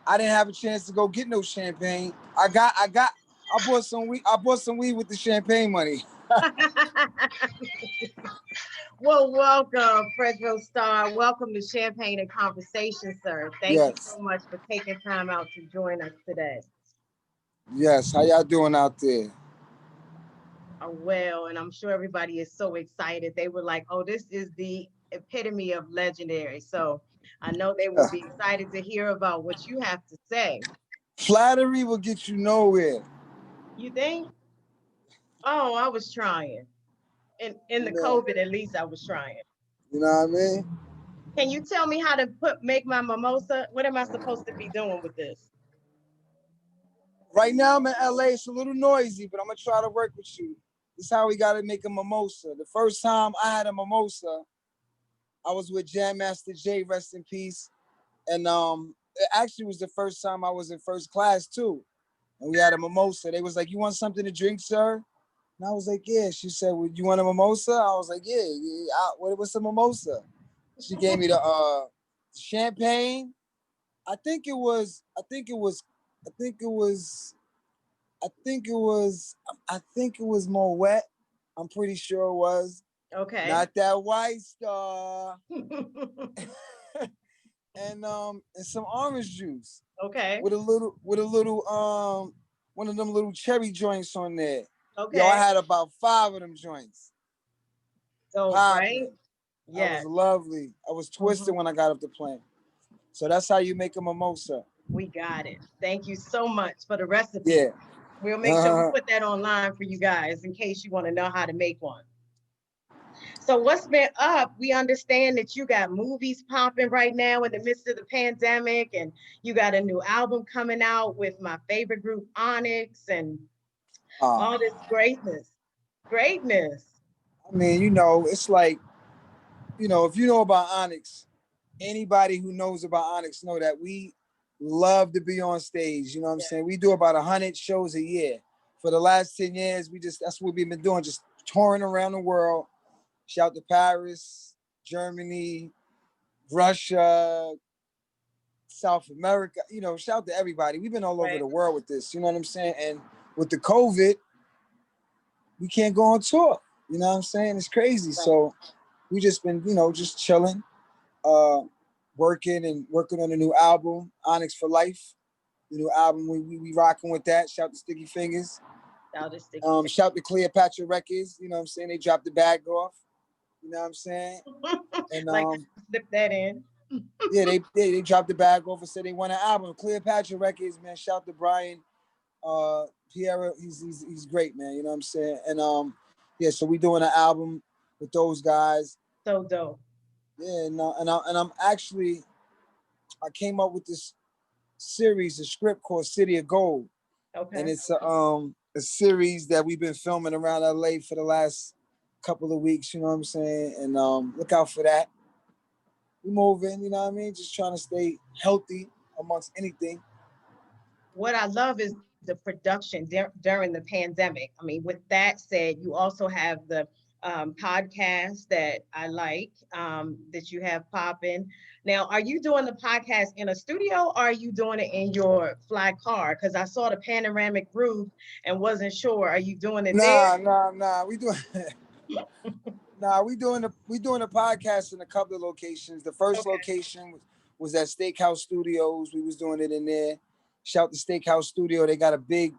I didn't have a chance to go get no champagne. I bought some weed. I bought some weed with the champagne money. Well, welcome, FREDRO Starr. Welcome to Champagne and Conversation, sir. Thank you Yes, so much for taking time out to join us today. yes. How y'all doing out there? Well, and I'm sure everybody is so excited. They were like, oh, this is the epitome of legendary. So I know they will be excited to hear about what you have to say. Flattery will get you nowhere. You think? Oh, I was trying. In the Yeah, COVID, at least I was trying. you know what I mean. Can you tell me how to make my mimosa? What am I supposed to be doing with this? Right now I'm in LA. It's a little noisy, but I'm gonna try to work with you. This is how we gotta make a mimosa. The first time I had a mimosa, I was with Jam Master Jay, rest in peace. And it actually was the first time I was in first class too. And we had a mimosa. They was like, "You want something to drink, sir?" And I was like, "Yeah." She said, "Well, you want a mimosa?" I was like, "Yeah. What's a mimosa?" She gave me the champagne. I think it was. I think it was. I think it was. I think it was. I think it was more wet. I'm pretty sure it was. Okay. Not that white Star. And some orange juice Okay. with a little one of them little cherry joints on there. Yo, I Okay. had about 5 of them joints Dope, right? popping. I was Yes. lovely. I was twisted Mhm. when I got up the plane. So that's how you make a mimosa. We got it. Thank you so much for the recipe. Yeah. We'll make sure we Uh, put that online for you guys in case you want to know how to make one. So what's been up? We understand that you got movies popping right now in the midst of the pandemic, and you got a new album coming out with my favorite group, Onyx, and all uh, this greatness. Greatness. I mean, it's like, if you know about Onyx, anybody who knows about Onyx know that we love to be on stage. You know what I'm Yeah. saying? We do about 100 shows a year. For the last 10 years, that's what we've been doing, just touring around the world. Shout to Paris, Germany, Russia, South America, shout to everybody. We've been all over Right. the world with this, you know what I'm saying? And with the COVID, we can't go on tour. You know what I'm saying? It's crazy. Right. So we just been, just chilling, uh, working on a new album, Onyx for Life. The new album, we rocking with that. Shout to Sticky Fingers. All this sticky Shout to Cleopatra Records. You know what I'm saying? They dropped the bag off. You know what I'm saying? And like slip that in. yeah, they dropped the bag off and said they want an album. Cleopatra Records, man. Shout to Brian Pierre. He's great, man. You know what I'm saying? And yeah, so we doing an album with those guys. So dope. Yeah, and I'm actually I came up with this series, a script called City of Gold, and Okay. it's a series that we've been filming around LA for the last couple of weeks. You know what I'm saying? And look out for that. We moving, you know what I mean? Just trying to stay healthy amongst anything. What I love is the production during the pandemic. I mean, with that said, you also have the podcast that I like that you have popping. Now, are you doing the podcast in a studio or are you doing it in your fly car? Because I saw the panoramic roof and wasn't sure. Are you doing it there? Nah. We doing nah. We doing a podcast in a couple of locations. The first Okay. location was at Steakhouse Studios. We was doing it in there. Shout to Steakhouse Studio. They got the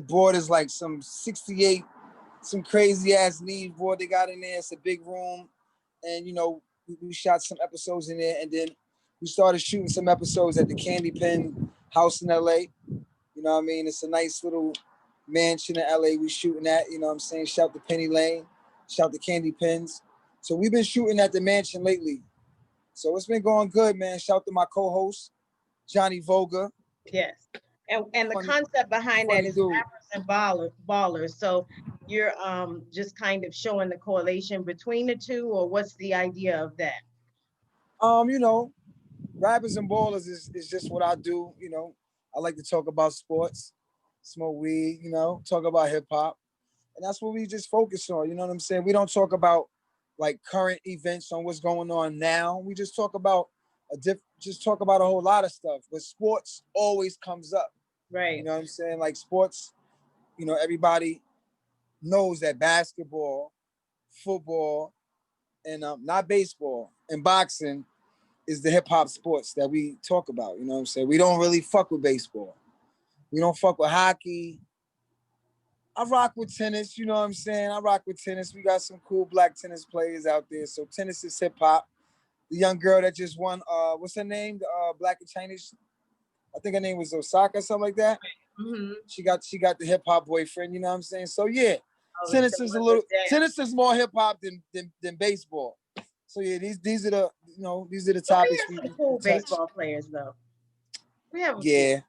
board is like some 68, some crazy ass lead board they got in there. It's a big room. And we shot some episodes in there, and then we started shooting some episodes at the Candy Pen house in LA. You know what I mean? It's a nice little mansion in LA we shooting at, you know what I'm saying? Shout to Penny Lane, shout to Candy Pens. So we've been shooting at the mansion lately. So it's been going good, man. Shout to my co-host, Johnny Voga. Yes. And the Funny, concept behind that funny is dude. rappers and ballers. So you're just kind of showing the correlation between the two, or what's the idea of that? Um, you know, Rappers and ballers is just what I do. I like to talk about sports, smoke weed, talk about hip hop. And that's what we just focus on. You know what I'm saying? We don't talk about like current events on what's going on now. We just talk about just talk about a whole lot of stuff. But sports always comes up. You Right. know what I'm saying? Like sports, everybody knows that basketball, football, and not baseball and boxing is the hip hop sports that we talk about. You know what I'm saying? We don't really fuck with baseball. We don't fuck with hockey. I rock with tennis, you know what I'm saying? I rock with tennis. We got some cool black tennis players out there. So tennis is hip hop. The young girl that just won, what's her name? The black and Chinese, I think her name was Osaka, something like that. Mm-hmm. She got the hip hop boyfriend, you know what I'm saying? So yeah, Oh, the one with that. tennis is more hip hop than baseball. So yeah, these are the But we topics have we some cool touch. baseball players though. We have a few, Yeah,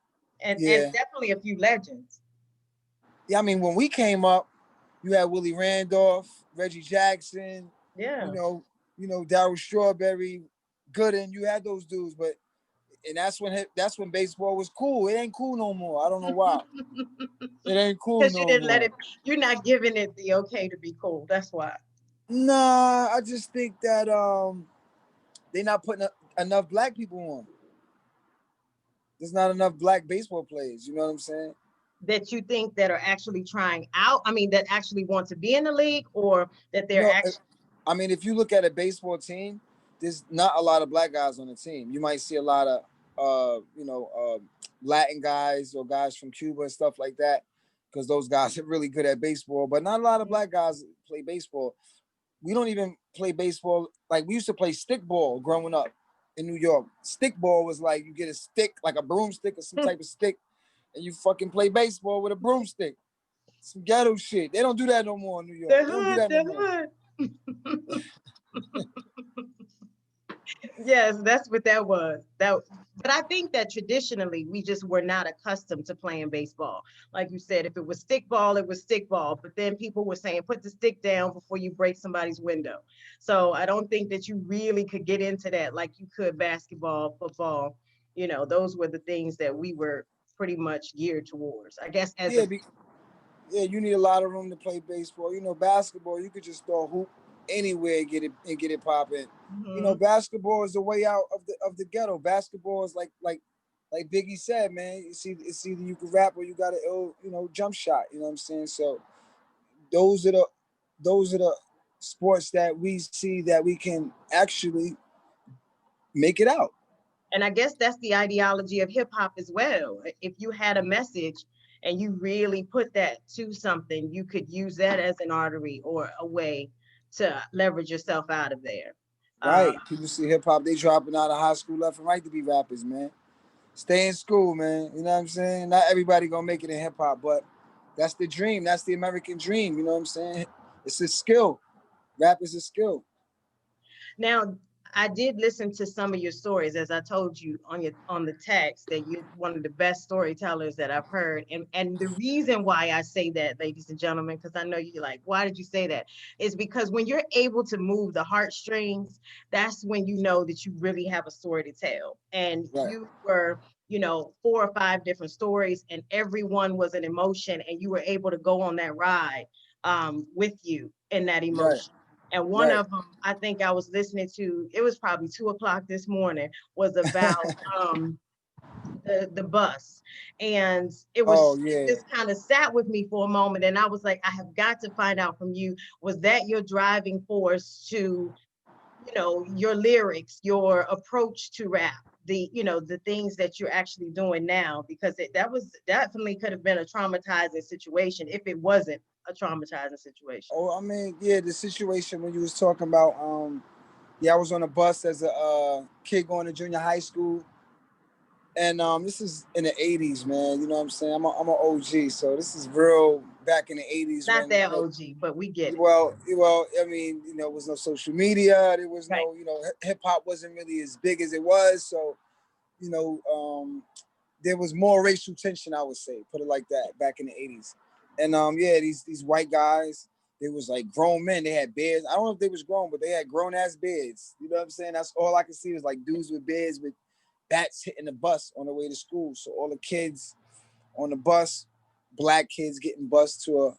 and yeah. definitely a few legends. Yeah, I mean, when we came up, you had Willie Randolph, Reggie Jackson, you Yeah. know, Darryl Strawberry, Gooden. You had those dudes, but and that's when baseball was cool. It ain't cool no more. I don't know why. It ain't cool Because you no didn't let more. it. You're not giving it the okay to be cool. That's why. Nah, I just think that they're not putting enough black people on. There's not enough black baseball players. You know what I'm saying? That you think that are actually trying out. I mean, that actually want to be in the league, or that they're No, actually. I mean, if you look at a baseball team, there's not a lot of black guys on the team. You might see a lot of, Latin guys or guys from Cuba and stuff like that, because those guys are really good at baseball. But not a lot of black guys play baseball. We don't even play baseball. Like we used to play stick ball growing up in New York. Stick ball was like you get a stick, like a broomstick or some type of stick, and you fucking play baseball with a broomstick. Some ghetto shit. They don't do that no more in New York. The They don't do hood, that no more. the hood. Yes, that's what that was. But I think that traditionally we just were not accustomed to playing baseball. Like you said, if it was stick ball, it was stick ball. But then people were saying, put the stick down before you break somebody's window. So I don't think that you really could get into that like you could basketball, football. Those were the things that we were pretty much geared towards. I guess as Yeah, a yeah, you need a lot of room to play baseball. Basketball, you could just throw a hoop anywhere and get it popping. Mhm. Basketball is the way out of the ghetto. Basketball is like Biggie said, man. It's either you can rap or you got a ill, jump shot. You know what I'm saying? So those are the those are the sports that we see that we can actually make it out. And I guess that's the ideology of hip hop as well. If you had a message and you really put that to something, you could use that as an artery or a way to leverage yourself out of there. Um, Right. People see hip hop, they dropping out of high school left and right to be rappers, man. Stay in school, man. You know what I'm saying? Not everybody gonna make it in hip hop, but that's the dream. That's the American dream. You know what I'm saying? It's a skill. Rap is a skill. Now, I did listen to some of your stories, as I told you on the text, that you're one of the best storytellers that I've heard. And the reason why I say that, ladies and gentlemen, because I know you're like, why did you say that? Is because when you're able to move the heartstrings, that's when you know that you really have a story to tell. And Right. you were, 4 or 5 different stories, and everyone was an emotion, and you were able to go on that ride with you in that Right. emotion. And one Right. of them, I think I was listening to, it was probably 2 o'clock this morning, was about the bus. And Oh it yeah. just kind of sat with me for a moment. And I was like, I have got to find out from you, was that your driving force to, your lyrics, your approach to rap? The things that you're actually doing now, because that was definitely could have been a traumatizing situation if it wasn't a traumatizing situation. Oh, I mean, yeah, the situation when you was talking about, yeah, I was on a bus as a kid going to junior high school. And this is in the '80s, man. You know what I'm saying? I'm an OG, so this is real back in the '80s Not when that OG, but we get it. I mean, there was no social media. There was Right. no, hip hop wasn't really as big as it was. So, you know, there was more racial tension, I would say, put it like that, back in the '80s. And yeah, these white guys, they was like grown men. They had beards. I don't know if they was grown, but they had grown ass beards. You know what I'm saying? That's all I could see was like dudes with beards with bats hitting the bus on the way to school. So all the kids on the bus, black kids getting bused to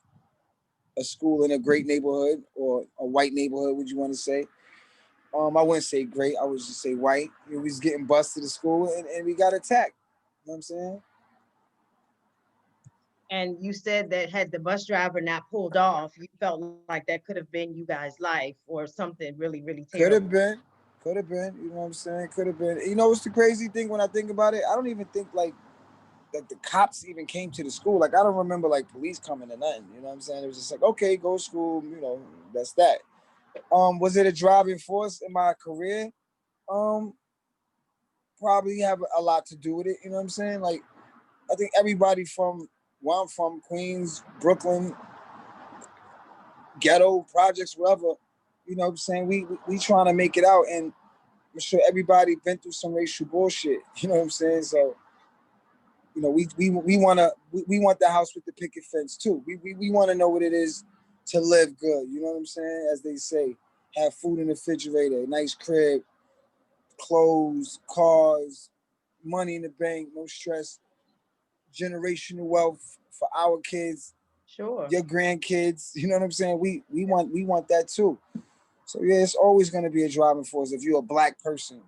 a school in a great neighborhood or a white neighborhood, would you want to say? I wouldn't say great. I would just say white. We was getting busted at school, and we got attacked. You know what I'm saying? And you said that had the bus driver not pulled off, you felt like that could have been you guys' life or something really, really Could terrible. have been. Could have been. You know what I'm saying? Could have been. You know what's the crazy thing when I think about it? I don't even think like that the cops even came to the school. Like I don't remember like police coming or nothing. You know what I'm saying? It was just like, okay, go to school. You know, that's that. Was it a driving force in my career? Um, Probably have a lot to do with it. You know what I'm saying? Like I think everybody from where I'm from, Queens, Brooklyn, ghetto projects, whatever. You know what I'm saying? We trying to make it out, and I'm sure everybody been through some racial bullshit. You know what I'm saying? So you know, we want the house with the picket fence too. We want to know what it is to live good. You know what I'm saying? As they say, have food in the refrigerator, nice crib, clothes, cars, money in the bank, no stress, generational wealth for our kids, Sure. your grandkids. You know what I'm saying? We want that too. So yeah, it's always going to be a driving force if you're a black person.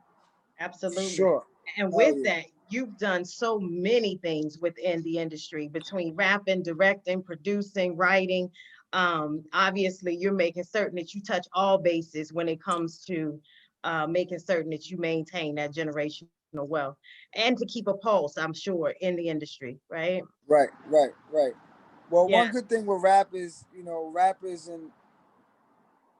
Absolutely. Sure. And Hell with yeah. that, you've done so many things within the industry between rapping, directing, producing, writing. Obviously, you're making certain that you touch all bases when it comes to making certain that you maintain that generational wealth and to keep a pulse, I'm sure, in the industry, right? Right. Well, Yeah, one good thing with rappers, rappers and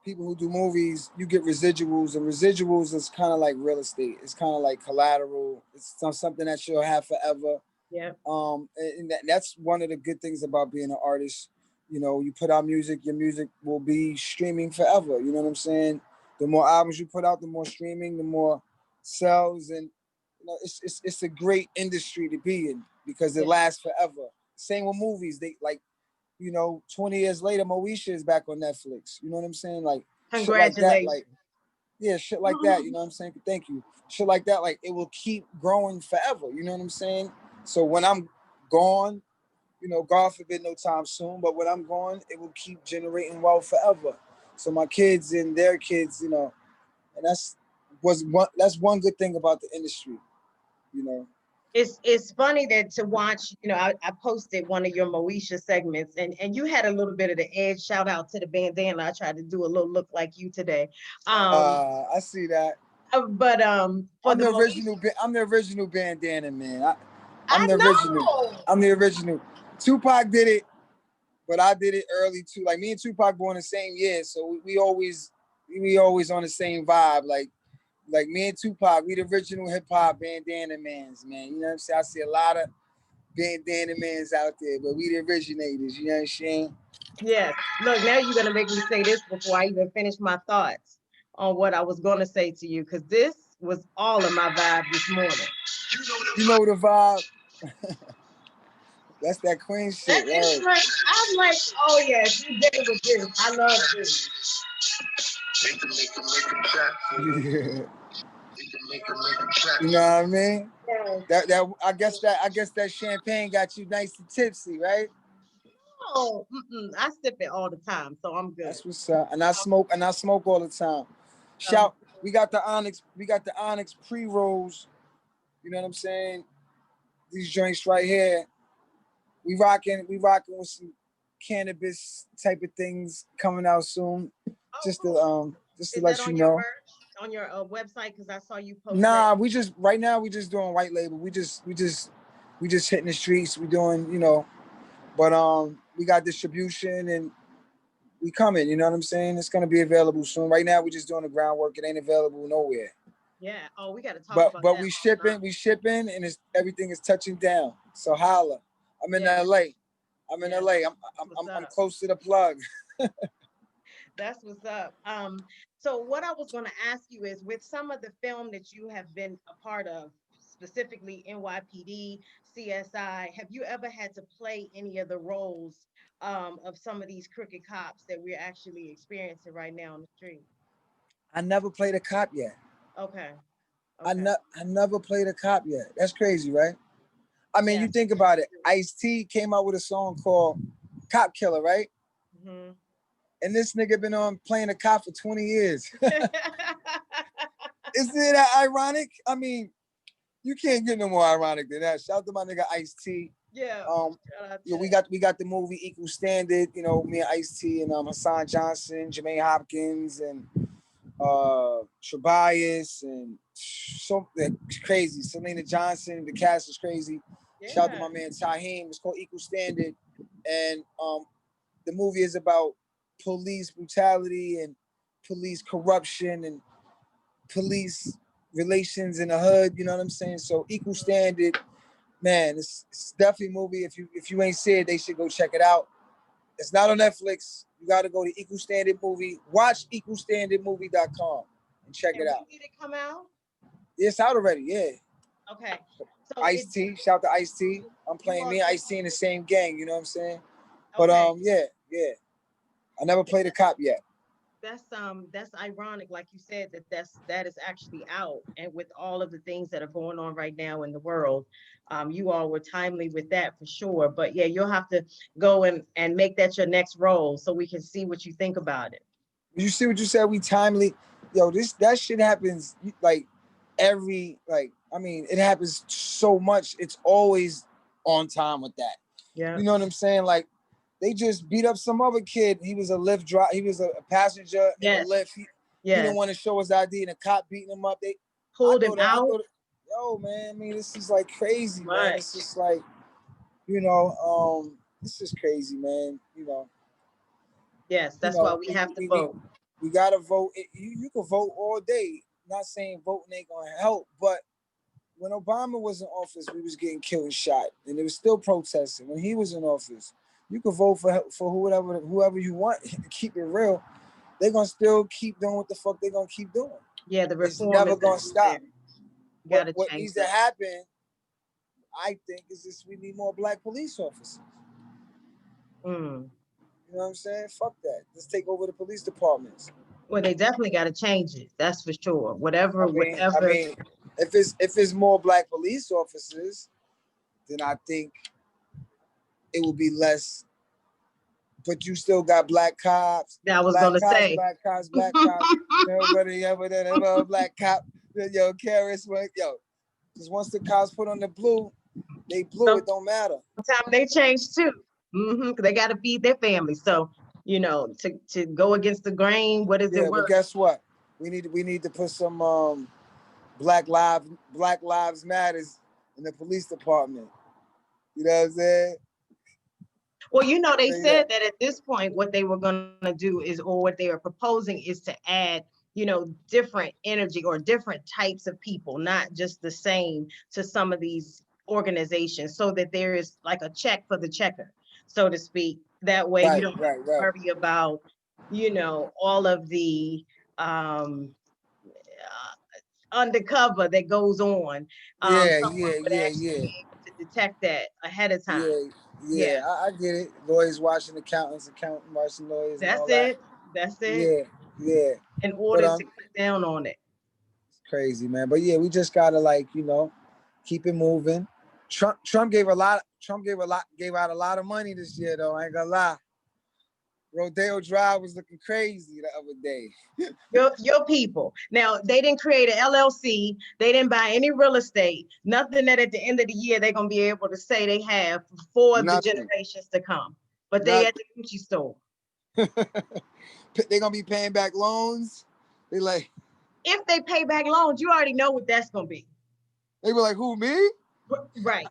people who do movies, you get residuals, and residuals is kind of like real estate. It's kind of like collateral. It's something that you'll have forever. yeah, And that's one of the good things about being an artist. You know, you put out music, your music will be streaming forever. You know what I'm saying? The more albums you put out, the more streaming, the more sales, and it's a great industry to be in because it yeah. lasts forever. Same with movies. 20 years later, Moesha is back on Netflix. You know what I'm saying? Like shit like that. Congratulations. Like yeah, shit like that. You know what I'm saying? Thank you. Shit like that. Like it will keep growing forever. You know what I'm saying? So when I'm gone, God forbid, no time soon. But when I'm gone, it will keep generating wealth forever. So my kids and their kids, and that's one good thing about the industry. You know. It's funny that to watch, I posted one of your Moesha segments and you had a little bit of the edge. Shout out to the bandana. I tried to do a little look like you today. Um, I see that. but for the Moesha, I'm the original bandana man. I'm I the original. know. I'm the original. Tupac did it, but I did it early too. Like me and Tupac born the same year, so we always on the same vibe. Like me and Tupac, we the original hip hop bandana mans, man. You know what I'm saying? I see a lot of bandana mans out there, but we the originators. You know what I'm saying? Yes. Look, now you're gonna make me say this before I even finish my thoughts on what I was gonna say to you, because this was all of my vibe this morning. You know the vibe. That's that Queen That shit, is right? like, I'm like, oh yes, you did it with this. I love this. Yeah. You know what I mean? Yes. I guess that champagne got you nice and tipsy, right? Oh, I sip it all the time, so I'm good. That's what's up. And I smoke all the time. Um, Shout, we got the Onyx pre-rolls. You know what I'm saying? These joints right here. We rocking with some cannabis type of things coming out soon. oh, Just to cool. just to Is that let you on your know. merch, on your website? Because I saw you post that. Nah, we just right now we just doing white label. We just hitting the streets. We doing, but we got distribution and we coming, you know what I'm saying? It's gonna be available soon. Right now we just doing the groundwork. It ain't available nowhere. Yeah. Oh, we got to talk But about but that we offline. shipping, and everything is touching down. So holla. I'm in Yeah. LA. I'm in Yeah. LA. I'm That's I'm what's I'm, I'm up. close to the plug. That's what's up. So what I was going to ask you is, with some of the film that you have been a part of, specifically NYPD, CSI, have you ever had to play any of the roles of some of these crooked cops that we're actually experiencing right now on the street? I never played a cop yet. Okay. I Okay. ne- I never played a cop yet. That's crazy, right? I mean, you Yes. think about it. Ice-T came out with a song called Cop Killer, right? Hmm. And this nigga been on playing a cop for 20 years. Isn't that ironic? I mean, you can't get no more ironic than that. Shout out to my nigga Ice T. Yeah. We got the movie Equal Standard. You know, me and Ice T and Hassan Johnson, Jermaine Hopkins, and Tobias, and something crazy. Selena Johnson. The cast is crazy. Yeah. Shout out to my man Taheem. It's called Equal Standard, and the movie is about police brutality and police corruption and police relations in the hood. You know what I'm saying? So Equal Standard, man, it's definitely a movie. If you ain't seen it, they should go check it out. It's not on Netflix. You got to go to Equal Standard Movie. Watch equalstandardmovie.com and check it And when out. did it come out? It's out already. Yeah. Okay. So Ice T, shout out to Ice T. I'm playing me and Ice T in the same gang. You know what I'm saying? But okay. yeah. I never played a cop yet. That's ironic, like you said, that is actually out, and with all of the things that are going on right now in the world, you all were timely with that for sure. But yeah, you'll have to go and make that your next role so we can see what you think about it. You see what you said? We timely. Yo, that shit happens like I mean, it happens so much. It's always on time with that. Yeah. You know what I'm saying? Like they just beat up some other kid. He was a Lyft driver. He was a passenger in a Lyft. He didn't want to show his ID, and a cop beating him up. They pulled him out. Yo, man. I mean, this is like crazy, man. It's just like, you know, this is crazy, man. You know. Yes, that's why we have to vote. We gotta vote. You can vote all day. Not saying voting ain't gonna help, but when Obama was in office, we was getting killed and shot, and there was still protesting. When he was in office, you could vote for whoever you want. Keep it real. They're gonna still keep doing what the fuck they're gonna keep doing. Yeah, the reform is never gonna stop. What needs to happen, I think, is just we need more black police officers. You know what I'm saying? Fuck that. Let's take over the police departments. Well, they definitely got to change it. That's for sure. Whatever. I mean, if it's more black police officers, then I think it will be less. But you still got black cops. I was gonna say black cops. Nobody ever black cop. Yo, Karis, yo. Because once the cops put on the blue, they blue. It don't matter. Sometimes they change too. Because they got to feed their family. So, you know, to go against the grain, what is it worth? But guess what? We need to put some Black Lives Matters in the police department. You know what I'm saying? Well, you know, they said that at this point, what they were going to do is, or what they are proposing is to add, you know, different energy or different types of people, not just the same, to some of these organizations, so that there is like a check for the checker, so to speak. That way you don't worry about, you know, all of the undercover that goes on. Someone would actually be able to detect that ahead of time. Yeah. I get it. Lawyers watching accountants, watching lawyers. That's it. Yeah. In order to cut down on it. It's crazy, man. But yeah, we just gotta, like, you know, keep it moving. Trump gave out a lot of money this year, though. I ain't gonna lie. Rodeo Drive was looking crazy the other day. Your people. Now, they didn't create an LLC. They didn't buy any real estate. Nothing that at the end of the year they're going to be able to say they have for the generations to come. But they at the Gucci store. They're going to be paying back loans. They like... If they pay back loans, you already know what that's going to be. They were like, who, me? Right.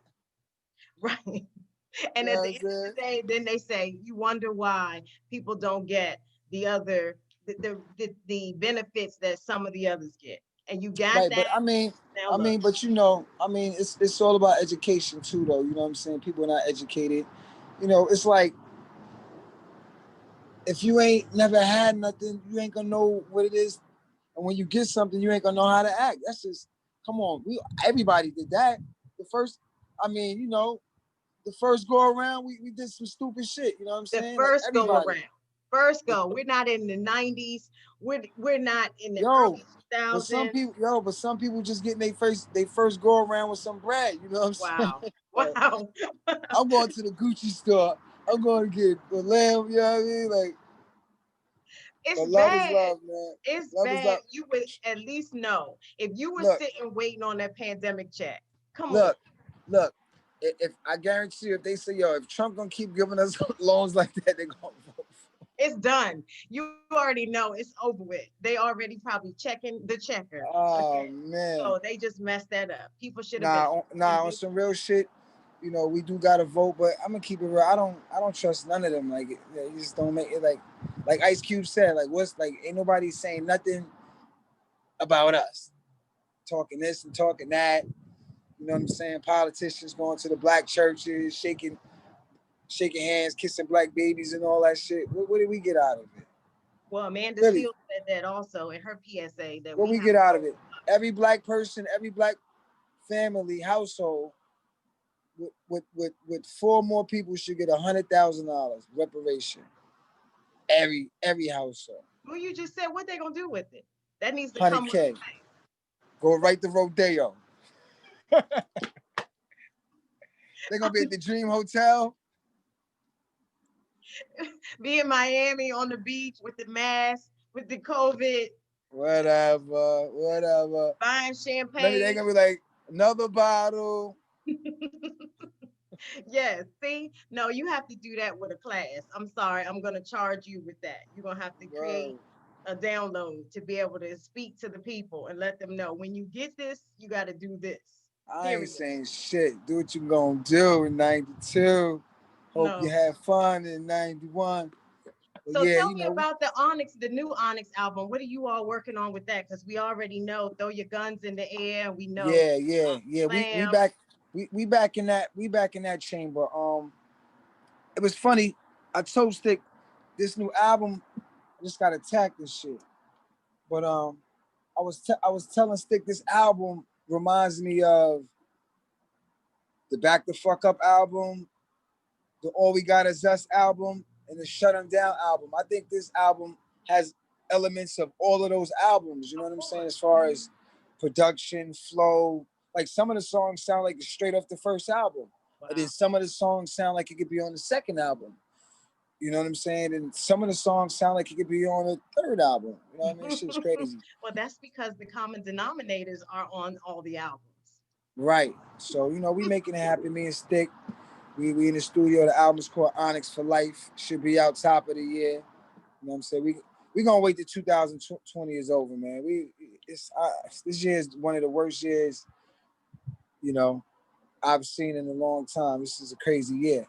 And at the end of the day, then they say, you wonder why people don't get the other, the benefits that some of the others get. And you got that. But but you know, it's all about education too, though. You know what I'm saying? People are not educated. You know, it's like, if you ain't never had nothing, you ain't gonna know what it is. And when you get something, you ain't gonna know how to act. That's just, come on. Everybody did that. The first go around, we did some stupid shit. You know what I'm saying? First go. We're not in the 90s. We're not in the early 2000s. But some people just getting they first go around with some bread. You know what I'm saying? Wow. I'm going to the Gucci store. I'm going to get the lamb. You know what I mean? Like, It's But love is bad. love, man. It's Love is bad. love. You would at least know if you were Look, sitting waiting on that pandemic check. Come on. look, look. If I guarantee you, if they say, yo, if Trump gonna keep giving us loans like that, they're gonna vote. It's done. You already know it's over with. They already probably checking the checker. Okay. Oh So man. they just messed that up. People should have been Nah, on some real shit. We do gotta vote, but I'm gonna keep it real. I don't trust none of them. Like, yeah, you just don't make it like Ice Cube said. Like, what's like? Ain't nobody saying nothing about us. Talking this and talking that. You know what I'm saying? Politicians going to the black churches, shaking hands, kissing black babies, and all that shit. What did we get out of it? Well, Amanda Really, Seals said that also in her PSA that what we we have get to out of go. it? Every black person, every black family, household with four more people should get $100,000 reparation. Every household, Well, you just said what they gonna do with it. That needs to hundred come with k. Go right to Rodeo. They're gonna be at the Dream Hotel. be in Miami on the beach with the mask, with the COVID, Whatever. buying Maybe they're champagne. gonna be like another bottle. Yes, see, no, you have to do that with a class. I'm sorry, I'm gonna charge you with that. You're gonna have to create Word. a download to be able to speak to the people and let them know when you get this, you got to do this. I ain't Period. saying shit. Do what you gonna do in '92. Hope you No. had fun in '91. But So yeah, tell me about the Onyx, the new Onyx album. What are you all working on with that? Because we already know Throw Your Guns in the Air. We know yeah. We Slam. back. We back in that chamber. It was funny. I told Stick this new album. I just got attacked and shit. But I was telling Stick this album reminds me of the Back the Fuck Up album, the All We Got Is Us album, and the Shut 'Em Down album. I think this album has elements of all of those albums. You know Of what I'm saying? course. As far as production, flow. Like some of the songs sound like it's straight off the first album, and then Wow. some of the songs sound like it could be on the second album. You know what I'm saying? And some of the songs sound like it could be on the third album. You know what I mean? Shit's crazy. Well, that's because the common denominators are on all the albums. Right. So, we making it happen, me and Stick. We in the studio. The album's called Onyx for Life. Should be out top of the year. You know what I'm saying? We gonna wait till 2020 is over, man. This year is one of the worst years, you know, I've seen in a long time. This is a crazy year.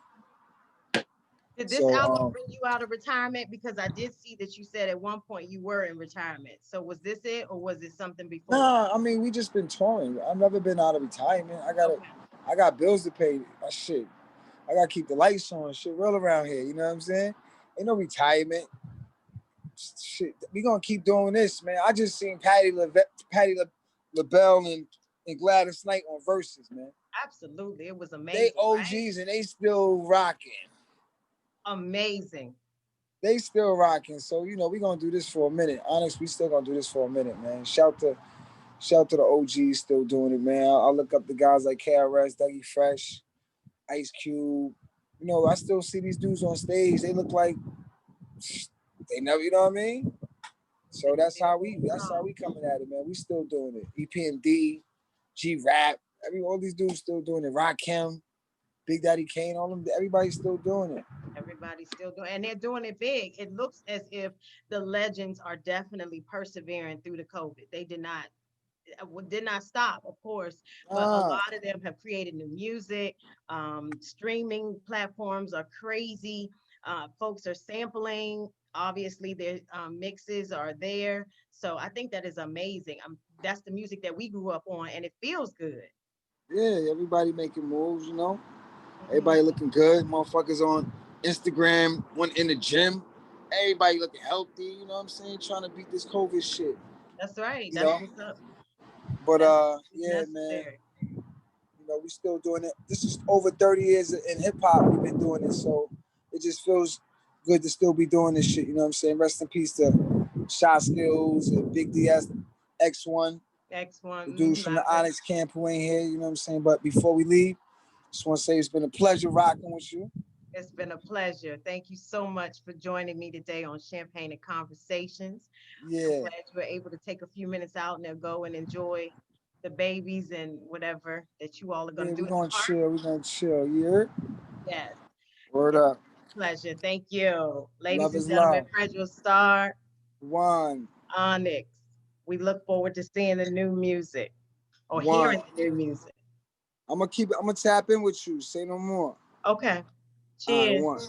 Did this So album bring you out of retirement? Because I did see that you said at one point you were in retirement. So was this it or was it something before? nah, I mean we just been touring. I've never been out of retirement. Okay. I got bills to pay. Shit. I gotta keep the lights on. Shit real around here. You know what I'm saying? Ain't no retirement. Shit, we gonna keep doing this, man. I just seen Patty LaBelle and Gladys Knight on Verses, man. Absolutely. It was They amazing, right? OGs and they still rocking. Amazing. They still rocking. So we gonna do this for a minute. Honest, we still gonna do this for a minute, man. Shout to the OGs still doing it, man. I'll look up the guys like KRS, Dougie Fresh, Ice Cube. I still see these dudes on stage. They look like they never, you know what I mean? So They still going that's how strong. we coming at it, man. We still doing it. EPMD, G Rap, all these dudes still doing it. Rakim, Big Daddy Kane, all them, everybody's still doing it. Everybody's still doing, and they're doing it big. It looks as if the legends are definitely persevering through the COVID. They did not stop, of course, but a Ah, lot of them have created new music. Streaming platforms are crazy. Folks are sampling. Obviously, their mixes are there. So I think that is amazing. That's the music that we grew up on, and it feels good. yeah, everybody making moves. Mhm. Everybody looking good. Motherfuckers on Instagram, one in the gym. Everybody looking healthy, you know what I'm saying? Trying to beat this COVID shit, That's right. you That's know? what's up. But That's what's yeah, man. necessary. We still doing it. This is over 30 years in hip hop. We've been doing it, so it just feels good to still be doing this shit. You know what I'm saying? Rest in peace to Shot Skills and Big DS X1, the X1. dudes from the Onyx camp who ain't here. You know what I'm saying? But before we leave, just want to say it's been a pleasure rocking with you. It's been a pleasure. Thank you so much for joining me today on Champagne and Conversations. I'm Yeah. glad you were able to take a few minutes out and then go and enjoy the babies and whatever that you all are going Yeah, to do we're in the gonna park. chill. We're gonna chill. You heard? Yes, Word it's up. a pleasure. Thank you. Ladies Love and is gentlemen, love. FREDRO, Starr, One. Onyx. We look forward to seeing the new music or One. hearing the new music. I'm gonna tap in with you. Say no more. Okay. All right, Cheers. one.